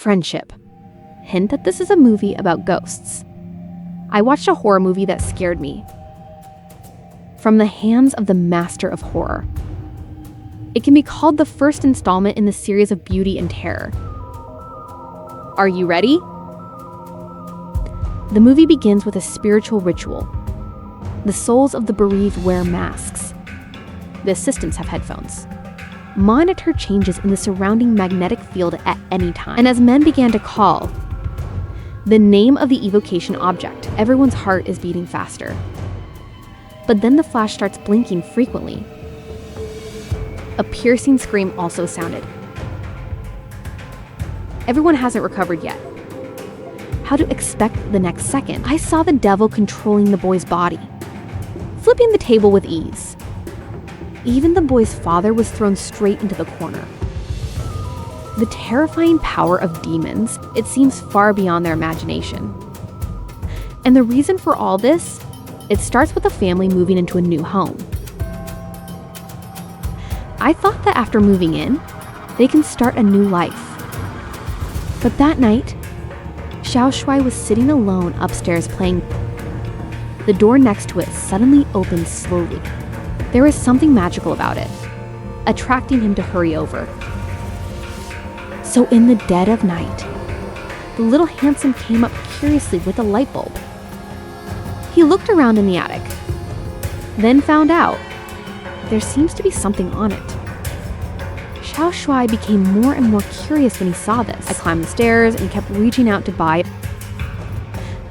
Friendship. Hint that this is a movie about ghosts. I watched a horror movie that scared me. From the hands of the master of horror. It can be called the first installment in the series of beauty and terror. Are you ready? The movie begins with a spiritual ritual. The souls of the bereaved wear masks. The assistants have headphones. Monitor changes in the surrounding magnetic field at any time. And as men began to call the name of the evocation object, everyone's heart is beating faster. But then the flash starts blinking frequently. A piercing scream also sounded. Everyone hasn't recovered yet. How to expect the next second? I saw the devil controlling the boy's body, flipping the table with ease. Even the boy's father was thrown straight into the corner. The terrifying power of demons, it seems far beyond their imagination. And the reason for all this, it starts with a family moving into a new home. I thought that after moving in, they can start a new life. But that night, Xiao Shui was sitting alone upstairs playing. The door next to it suddenly opened slowly. There was something magical about it, attracting him to hurry over. So in the dead of night, the little handsome came up curiously with a light bulb. He looked around in the attic, then found out there seems to be something on it. Xiao Shui became more and more curious when he saw this. I climbed the stairs and kept reaching out to buy.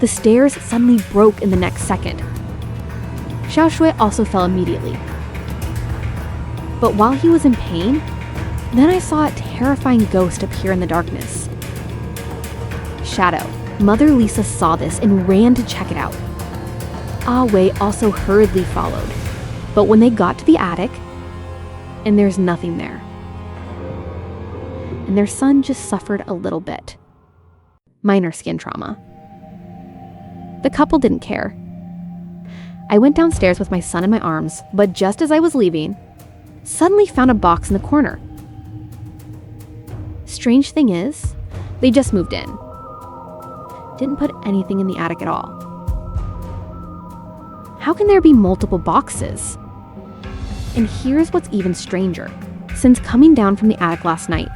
The stairs suddenly broke in the next second. Xiao Shui also fell immediately. But while he was in pain, then I saw a terrifying ghost appear in the darkness. Shadow. Mother Lisa saw this and ran to check it out. Ah Wei also hurriedly followed. But when they got to the attic, and there's nothing there. And their son just suffered a little bit. Minor skin trauma. The couple didn't care. I went downstairs with my son in my arms, but just as I was leaving, suddenly found a box in the corner. Strange thing is, they just moved in. Didn't put anything in the attic at all. How can there be multiple boxes? And here's what's even stranger. Since coming down from the attic last night,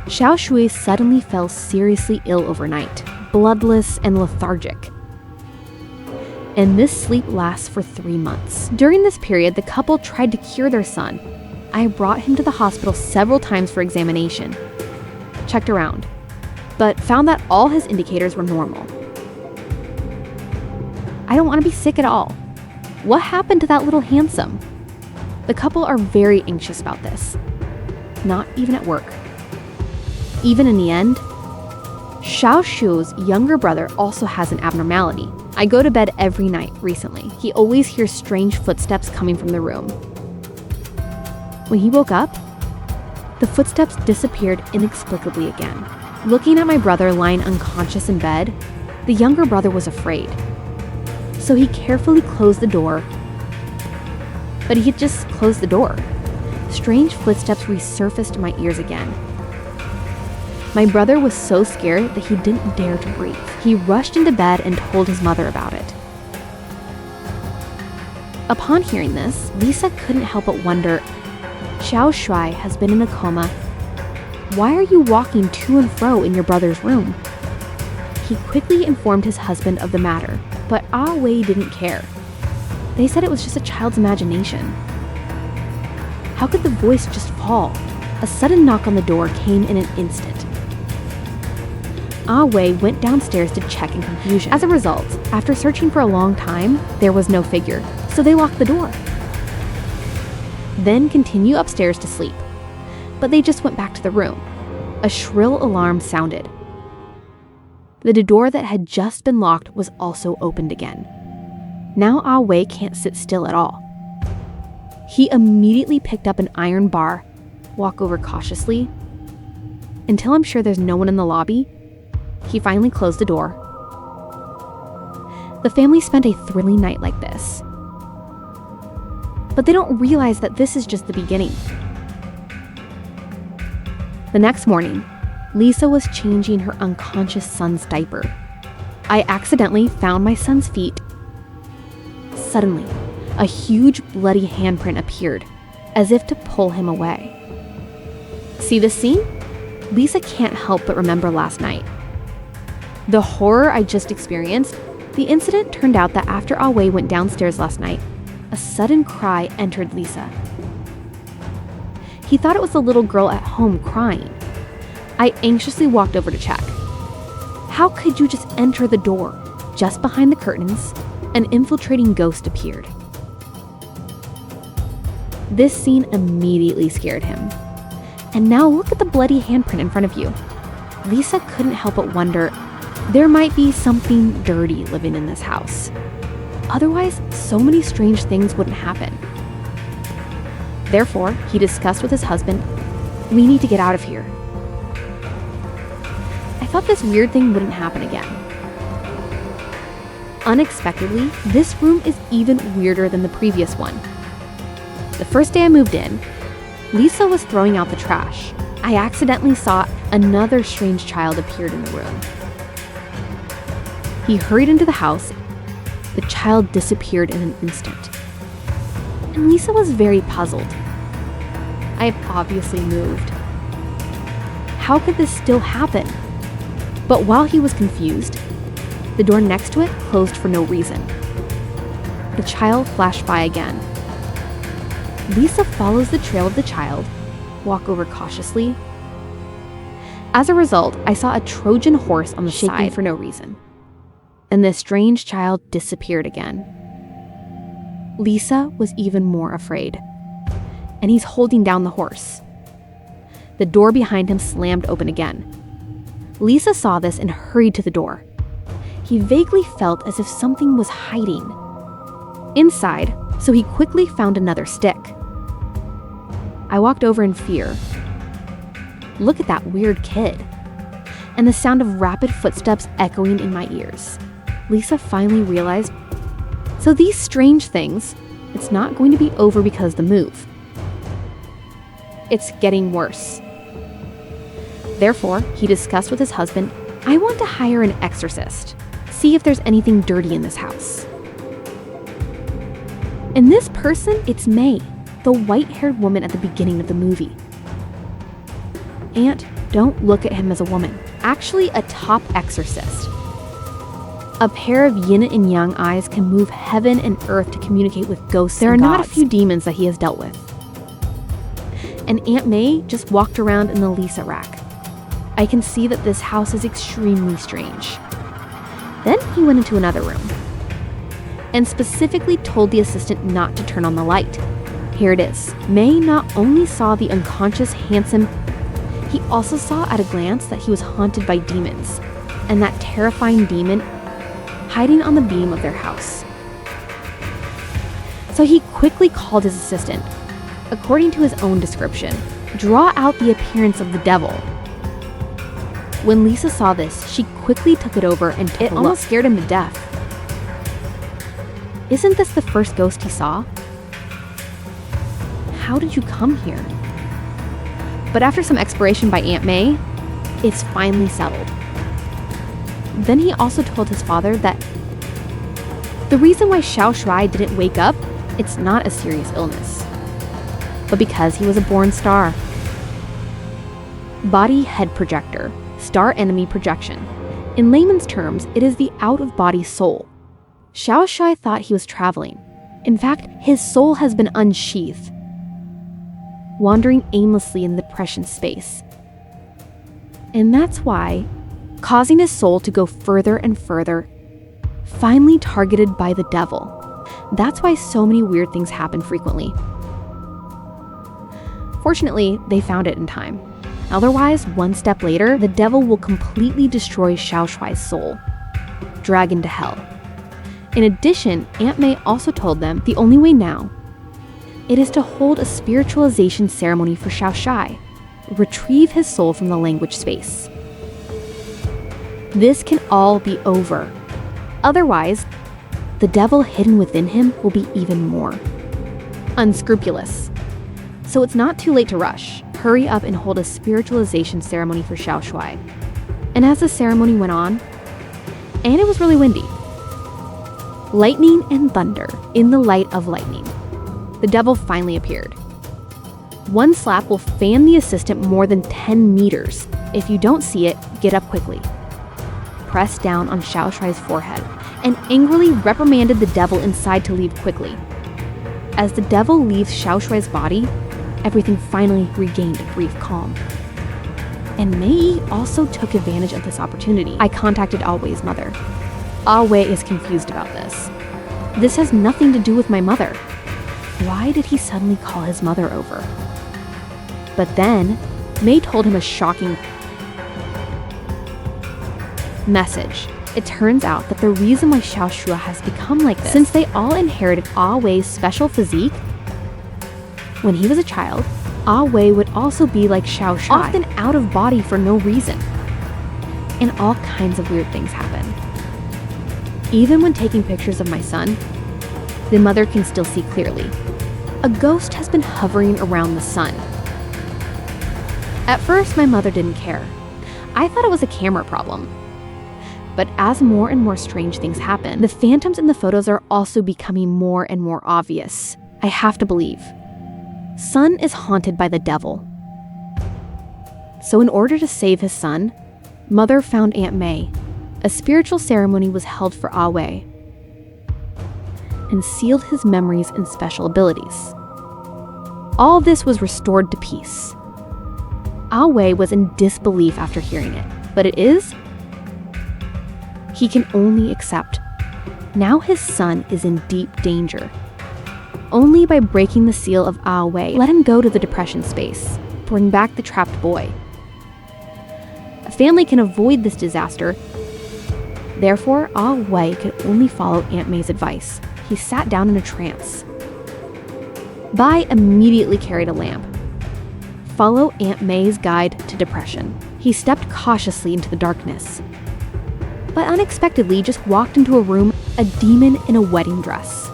Xiao Shui suddenly fell seriously ill overnight, bloodless and lethargic. And this sleep lasts for 3 months. During this period, the couple tried to cure their son. I brought him to the hospital several times for examination. Checked around, but found that all his indicators were normal. I don't want to be sick at all. What happened to that little handsome? The couple are very anxious about this. Not even at work. Even in the end, Xiao Shu's younger brother also has an abnormality. I go to bed every night recently. He always hears strange footsteps coming from the room. When he woke up, the footsteps disappeared inexplicably again. Looking at my brother lying unconscious in bed, the younger brother was afraid. So he carefully closed the door, but he had just closed the door. Strange footsteps resurfaced in my ears again. My brother was so scared that he didn't dare to breathe. He rushed into bed and told his mother about it. Upon hearing this, Lisa couldn't help but wonder, Xiao Shui has been in a coma. Why are you walking to and fro in your brother's room? He quickly informed his husband of the matter, but Ah Wei didn't care. They said it was just a child's imagination. How could the voice just fall? A sudden knock on the door came in an instant. Ah Wei went downstairs to check in confusion. As a result, after searching for a long time, there was no figure, so they locked the door. Then continue upstairs to sleep. But they just went back to the room. A shrill alarm sounded. The door that had just been locked was also opened again. Now Ah Wei can't sit still at all. He immediately picked up an iron bar, walk over cautiously. Until I'm sure there's no one in the lobby, he finally closed the door. The family spent a thrilling night like this. But they don't realize that this is just the beginning. The next morning, Lisa was changing her unconscious son's diaper. I accidentally found my son's feet. Suddenly, a huge bloody handprint appeared, as if to pull him away. See this scene? Lisa can't help but remember last night. The horror I just experienced, the incident turned out that after Awe went downstairs last night, a sudden cry entered Lisa. He thought it was the little girl at home crying. I anxiously walked over to check. How could you just enter the door? Just behind the curtains, an infiltrating ghost appeared. This scene immediately scared him. And now look at the bloody handprint in front of you. Lisa couldn't help but wonder, there might be something dirty living in this house. Otherwise, so many strange things wouldn't happen. Therefore, he discussed with his husband, we need to get out of here. I thought this weird thing wouldn't happen again. Unexpectedly, this room is even weirder than the previous one. The first day I moved in, Lisa was throwing out the trash. I accidentally saw another strange child appeared in the room. He hurried into the house. The child disappeared in an instant. And Lisa was very puzzled. I have obviously moved. How could this still happen? But while he was confused, the door next to it closed for no reason. The child flashed by again. Lisa follows the trail of the child, walk over cautiously. As a result, I saw a Trojan horse on the side for no reason. And the strange child disappeared again. Lisa was even more afraid. And he's holding down the horse. The door behind him slammed open again. Lisa saw this and hurried to the door. He vaguely felt as if something was hiding inside, so he quickly found another stick. I walked over in fear. Look at that weird kid. And the sound of rapid footsteps echoing in my ears. Lisa finally realized, so these strange things, it's not going to be over because of the move. It's getting worse. Therefore, he discussed with his husband, I want to hire an exorcist, see if there's anything dirty in this house. And this person, it's May, the white-haired woman at the beginning of the movie. Aunt, don't look at him as a woman. Actually, a top exorcist. A pair of yin and yang eyes can move heaven and earth to communicate with ghosts and gods. There are not a few demons that he has dealt with. And Aunt May just walked around in the Lisa rack. I can see that this house is extremely strange. Then he went into another room and specifically told the assistant not to turn on the light. Here it is. May not only saw the unconscious, handsome, he also saw at a glance that he was haunted by demons, and that terrifying demon hiding on the beam of their house. So he quickly called his assistant. According to his own description, draw out the appearance of the devil. When Lisa saw this, she quickly took it over and it almost scared him to death. Isn't this the first ghost he saw? How did you come here? But after some exploration by Aunt May, it's finally settled. Then he also told his father that the reason why Xiao Shuai didn't wake up, it's not a serious illness, but because he was a born star. Body head projector, star enemy projection. In layman's terms, it is the out-of-body soul. Xiao Shuai thought he was traveling. In fact, his soul has been unsheathed, wandering aimlessly in the depression space. And that's why, causing his soul to go further and further, finally targeted by the devil. That's why so many weird things happen frequently. Fortunately, they found it in time. Otherwise, one step later, the devil will completely destroy Xiao Shuai's soul, drag into hell. In addition, Aunt May also told them the only way now, it is to hold a spiritualization ceremony for Xiao Shuai, retrieve his soul from the language space. This can all be over. Otherwise, the devil hidden within him will be even more unscrupulous. So it's not too late to rush. hurry up and hold a spiritualization ceremony for Xiao Shui. And as the ceremony went on, and it was really windy, lightning and thunder in the light of lightning, the devil finally appeared. One slap will fan the assistant more than 10 meters. If you don't see it, get up quickly. Press down on Xiao Shui's forehead and angrily reprimanded the devil inside to leave quickly. As the devil leaves Xiao Shui's body, everything finally regained a brief calm. And Mei also took advantage of this opportunity. I contacted Awei's mother. Awei is confused about this. This has nothing to do with my mother. Why did he suddenly call his mother over? But then, Mei told him a shocking message. It turns out that the reason why Xiao Shui has become like this, since they all inherited Awei's special physique, when he was a child, Awei would also be like Xiao Shui, often out of body for no reason. And all kinds of weird things happen. Even when taking pictures of my son, the mother can still see clearly. A ghost has been hovering around the sun. At first, my mother didn't care. I thought it was a camera problem. But as more and more strange things happen, the phantoms in the photos are also becoming more and more obvious. I have to believe. Sun is haunted by the devil. So in order to save his son, Mother found Aunt Mei. A spiritual ceremony was held for Awei and sealed his memories and special abilities. All this was restored to peace. Awei was in disbelief after hearing it, but it is he can only accept. Now his son is in deep danger. Only by breaking the seal of Awei, let him go to the depression space, bring back the trapped boy. A family can avoid this disaster. Therefore, Awei could only follow Aunt Mei's advice. He sat down in a trance. Bai immediately carried a lamp. Follow Aunt Mei's guide to depression. He stepped cautiously into the darkness, but unexpectedly just walked into a room. A demon in a wedding dress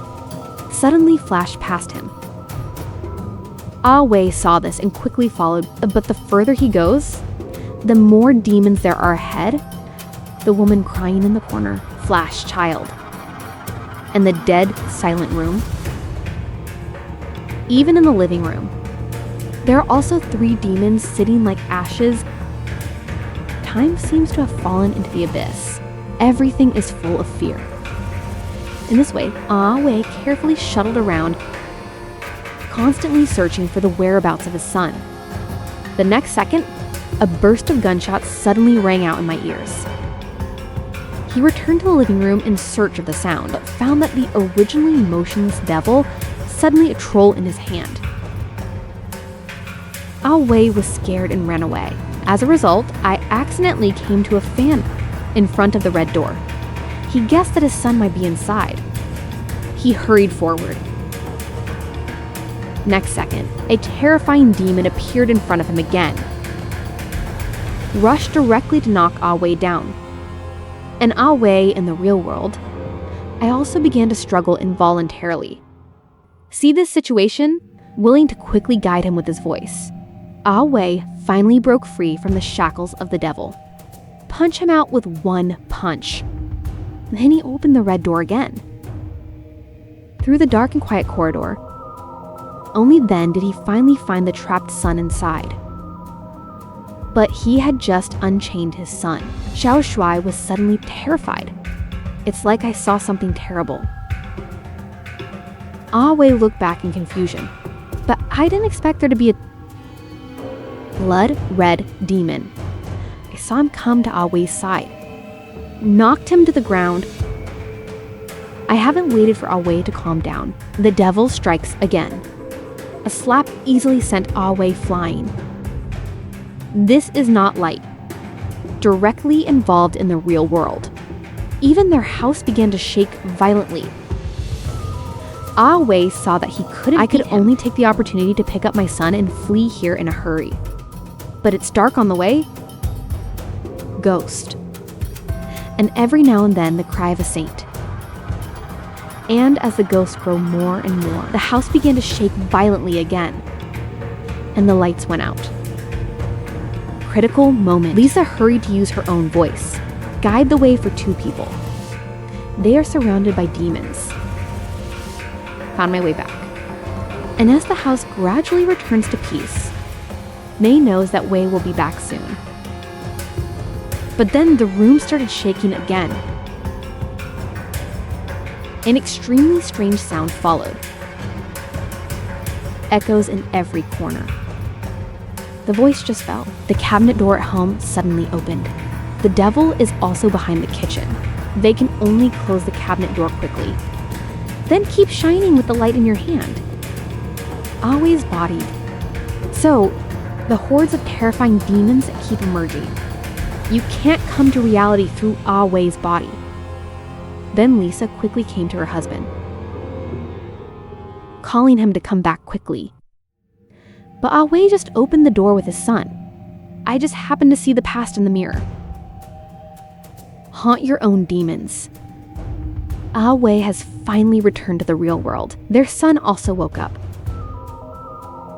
suddenly flashed past him. Awei saw this and quickly followed, but the further he goes, the more demons there are ahead. The woman crying in the corner, Flash child, and the dead, silent room. Even in the living room, there are also 3 demons sitting like ashes. Time seems to have fallen into the abyss. Everything is full of fear. In this way, Awei carefully shuttled around, constantly searching for the whereabouts of his son. The next second, a burst of gunshots suddenly rang out in my ears. He returned to the living room in search of the sound, but found that the originally motionless devil suddenly a troll in his hand. Awei was scared and ran away. As a result, I accidentally came to a fan in front of the red door. He guessed that his son might be inside. He hurried forward. Next second, a terrifying demon appeared in front of him again, rushed directly to knock Awei down. And Awei in the real world, I also began to struggle involuntarily. See this situation? Willing to quickly guide him with his voice, Awei finally broke free from the shackles of the devil. Punch him out with one punch. Then he opened the red door again. Through the dark and quiet corridor, only then did he finally find the trapped son inside. But he had just unchained his son. Xiao Shui was suddenly terrified. It's like I saw something terrible. Awei looked back in confusion, but I didn't expect there to be a blood-red demon. I saw him come to Awei's side, knocked him to the ground. I haven't waited for Awei to calm down. The devil strikes again. A slap easily sent Awei flying. This is not light. Directly involved in the real world. Even their house began to shake violently. Awei saw that I could only take the opportunity to pick up my son and flee here in a hurry. But it's dark on the way. Ghost. And every now and then the cry of a saint. And as the ghosts grow more and more, the house began to shake violently again. and the lights went out. Critical moment. Lisa hurried to use her own voice. Guide the way for two people. They are surrounded by demons. Found my way back. And as the house gradually returns to peace, May knows that Wei will be back soon. But then the room started shaking again. An extremely strange sound followed. Echoes in every corner. The voice just fell. The cabinet door at home suddenly opened. The devil is also behind the kitchen. They can only close the cabinet door quickly. Then keep shining with the light in your hand. Awei's body. So, the hordes of terrifying demons keep emerging. You can't come to reality through Awei's body. Then Lisa quickly came to her husband, calling him to come back quickly. But Awei just opened the door with his son. I just happened to see the past in the mirror. Haunt your own demons. Awei has finally returned to the real world. Their son also woke up.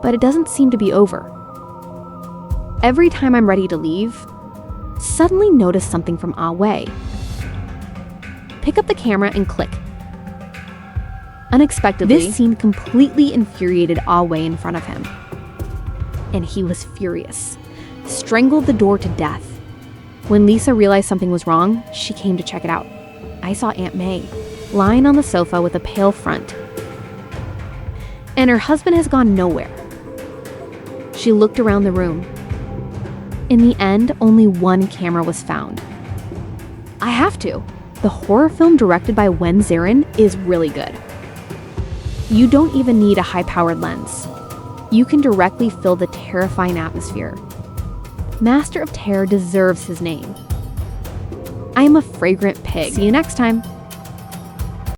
But it doesn't seem to be over. Every time I'm ready to leave, suddenly notice something from Awei. Pick up the camera and click. Unexpectedly, this scene completely infuriated Awei in front of him. And he was furious, strangled the door to death. When Lisa realized something was wrong, she came to check it out. I saw Aunt May, lying on the sofa with a pale front. And her husband has gone nowhere. She looked around the room. In the end, only one camera was found. I have to. The horror film directed by Wen Zarin is really good. You don't even need a high-powered lens. You can directly fill the terrifying atmosphere. Master of Terror deserves his name. I am a fragrant pig. See you next time.